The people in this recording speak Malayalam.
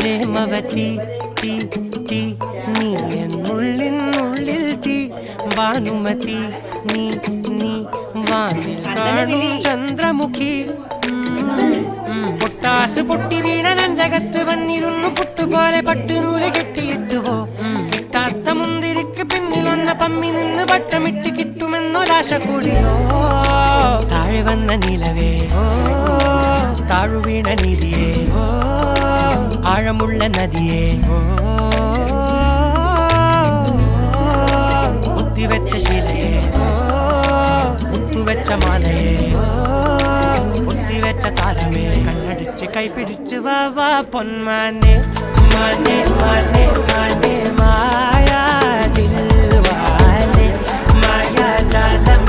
പ്രേമവതി തീ തീ നീ എന്നുള്ളിനുള്ളിൽ തീ ഭാനുമതി നീ നീ വാനിൽ കാണും ചന്ദ്രമുഖി പൊട്ടാസ് പൊട്ടി വീണ നഞ്ചകത്ത് വന്നിരുന്നു പുട്ടുപോലെ പട്ടുനൂല് കെട്ടിയിട്ടുവോ കിട്ടാത്ത മുന്തിരിക്ക് പിന്നിൽ വന്ന പമ്മി നിന്ന് വട്ടമിട്ട് കിട്ടുമെന്നൊരാശ കൂടിയോ താഴെ വന്ന നിലവേ താഴു വീണ നിധിയേ ആഴമുള്ള നദിയേ കുത്തിവെച്ച ശിലയെ മുത്തുവെച്ച മാലയെ പൊത്തിവെച്ച താരമേ കണ്ണടിച്ച് കൈപിടിച്ച് വാ വാ പൊന്മാനെ മാനെ മാനെ മാനെ മായാ ദിൽവാലെ മായാ ജാലം